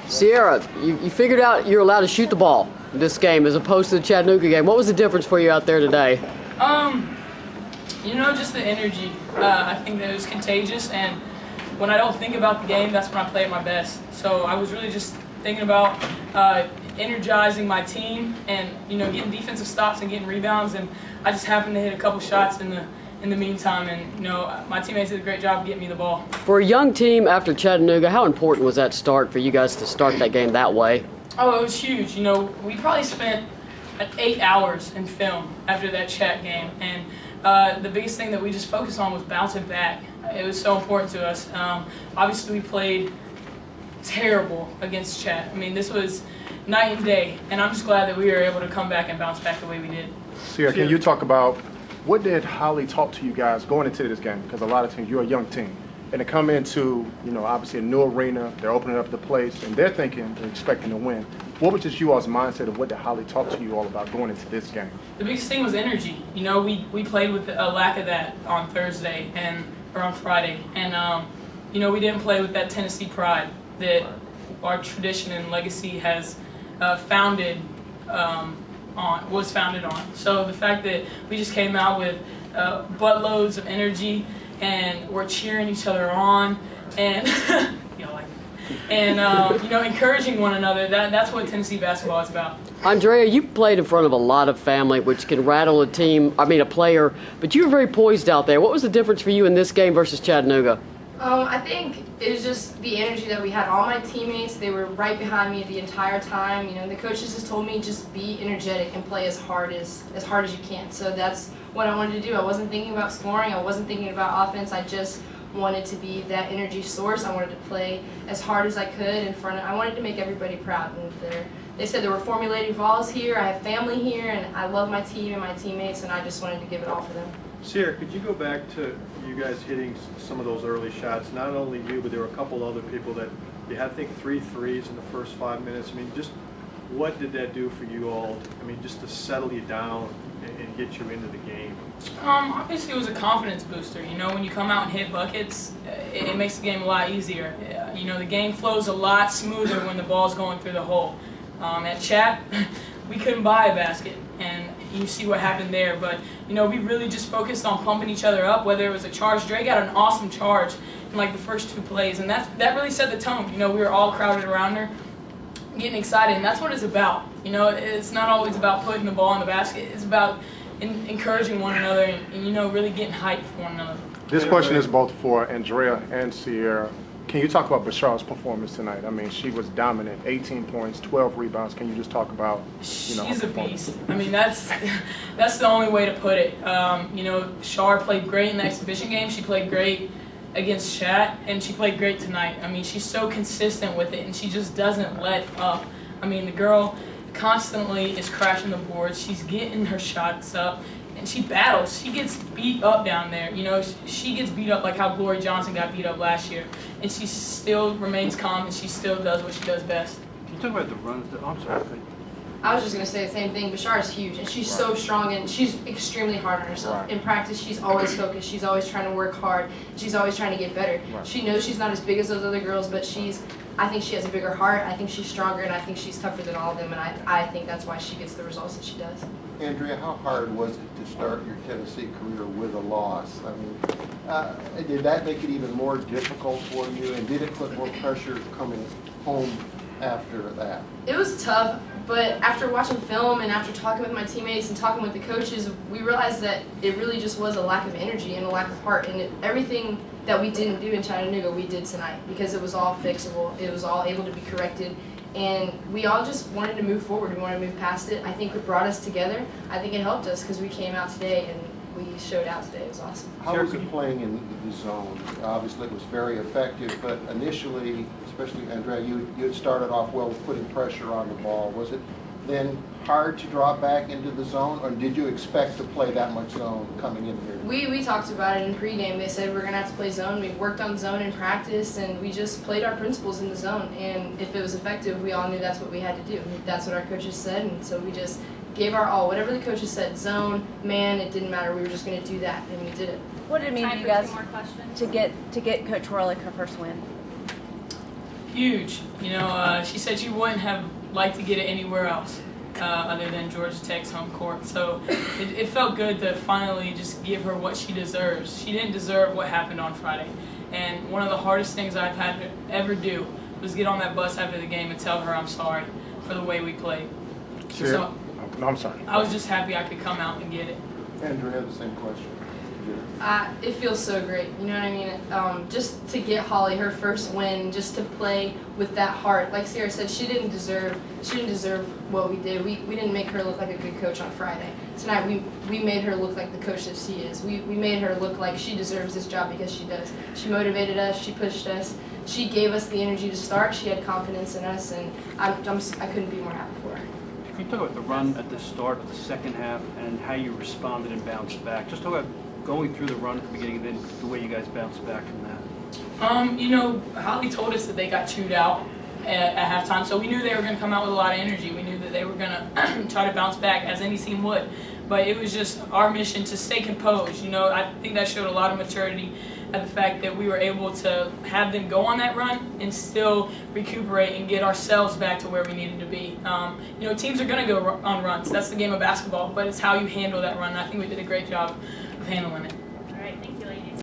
Cierra, you figured out you're allowed to shoot the ball this game as opposed to the Chattanooga game. What was the difference for you out there today? Just the energy. I think that it was contagious, and when I don't think about the game, that's when I play at my best. So I was really just thinking about energizing my team and, getting defensive stops and getting rebounds, and I just happened to hit a couple shots in the meantime, and, my teammates did a great job getting me the ball. For a young team after Chattanooga, how important was that start for you guys to start that game that way? Oh, it was huge. We probably spent 8 hours in film after that Chat game, and the biggest thing that we just focused on was bouncing back. It was so important to us. Obviously, we played terrible against Chat. This was night and day, and I'm just glad that we were able to come back and bounce back the way we did. Cierra, can you talk about what did Holly talk to you guys going into this game? Because a lot of teams, you're a young team, and to come into, obviously a new arena, they're opening up the place, and they're expecting to win. What was just you all's mindset of what did Holly talk to you all about going into this game? The biggest thing was energy. We played with a lack of that on Thursday or on Friday, and we didn't play with that Tennessee pride that our tradition and legacy has was founded on. So the fact that we just came out with buttloads of energy and we're cheering each other on and encouraging one another, that's what Tennessee basketball is about. Andraya, you played in front of a lot of family, which can rattle a player, but you were very poised out there. What was the difference for you in this game versus Chattanooga? I think it was just the energy that we had. All my teammates, they were right behind me the entire time. The coaches just told me just be energetic and play as hard as you can. So that's what I wanted to do. I wasn't thinking about scoring. I wasn't thinking about offense. I just wanted to be that energy source. I wanted to play as hard as I could I wanted to make everybody proud. And they said there were formulating Vols here. I have family here, and I love my team and my teammates, and I just wanted to give it all for them. Cierra, could you go back to you guys hitting some of those early shots? Not only you, but there were a couple other people that you had, I think, 3 threes in the first 5 minutes. Just what did that do for you all? Just to settle you down and get you into the game. Obviously, it was a confidence booster. When you come out and hit buckets, it makes the game a lot easier. The game flows a lot smoother when the ball's going through the hole. At Chat, we couldn't buy a basket, and you see what happened there. But we really just focused on pumping each other up. Whether it was a charge, Dre got an awesome charge in the first 2 plays, and that really set the tone. We were all crowded around her, getting excited, and that's what it's about. It's not always about putting the ball in the basket. It's about encouraging one another and really getting hyped for one another. This question is both for Andraya and Cierra. Can you talk about Bashar's performance tonight? she was dominant, 18 points, 12 rebounds. Can you just talk about, She's a beast. That's the only way to put it. Shar played great in the exhibition game. She played great against Chat, and she played great tonight. She's so consistent with it, and she just doesn't let up. The girl constantly is crashing the boards. She's getting her shots up, and she battles. She gets beat up down there. She gets beat up like how Glory Johnson got beat up last year, and she still remains calm, and she still does what she does best. Can you talk about the runs? I'm sorry. I was just going to say the same thing. Bashar is huge, and she's so strong, and she's extremely hard on herself. Right. In practice, she's always focused. She's always trying to work hard. She's always trying to get better. Right. She knows she's not as big as those other girls, but I think she has a bigger heart. I think she's stronger, and I think she's tougher than all of them, and I think that's why she gets the results that she does. Andraya, how hard was it to start your Tennessee career with a loss? Did that make it even more difficult for you, and did it put more pressure coming home after that? It was tough, but after watching film and after talking with my teammates and talking with the coaches, we realized that it really just was a lack of energy and a lack of heart, and everything that we didn't do in Chattanooga, we did tonight because it was all fixable. It was all able to be corrected, and we all just wanted to move forward. We wanted to move past it. I think it brought us together. I think it helped us because we came out today and we showed out today. It was awesome. How was it playing in the zone? Obviously, it was very effective, but initially, especially Andraya, you had started off well with putting pressure on the ball. Was it then hard to draw back into the zone, or did you expect to play that much zone coming in here? We talked about it in pregame. They said we're going to have to play zone. We worked on zone in practice, and we just played our principles in the zone. And if it was effective, we all knew that's what we had to do. That's what our coaches said, and so we just gave our all. Whatever the coaches said, zone, man, it didn't matter. We were just going to do that, and we did it. What did it mean to you guys to get Coach Warlick her first win? Huge. You know, she said she wouldn't have liked to get it anywhere else other than Georgia Tech's home court. So it felt good to finally just give her what she deserves. She didn't deserve what happened on Friday. And one of the hardest things I've had to ever do was get on that bus after the game and tell her I'm sorry for the way we played. Cierra? No, I'm sorry. I was just happy I could come out and get it. Andrea, the same question. It feels so great, you know what I mean? Just to get Holly her first win, just to play with that heart. Like Cierra said, she didn't deserve what we did. We didn't make her look like a good coach on Friday. Tonight we made her look like the coach that she is. We made her look like she deserves this job because she does. She motivated us, she pushed us, she gave us the energy to start, she had confidence in us, and I couldn't be more happy for her. Can you talk about the run at the start of the second half and how you responded and bounced back? Just talk about going through the run at the beginning and then the way you guys bounced back from that. You know, Holly told us that they got chewed out at halftime, so we knew they were going to come out with a lot of energy. We knew that they were going to try to bounce back, as any team would. But it was just our mission to stay composed. You know, I think that showed a lot of maturity at the fact that we were able to have them go on that run and still recuperate and get ourselves back to where we needed to be. You know, teams are going to go on runs. That's the game of basketball, but it's how you handle that run. And I think we did a great job of handling it.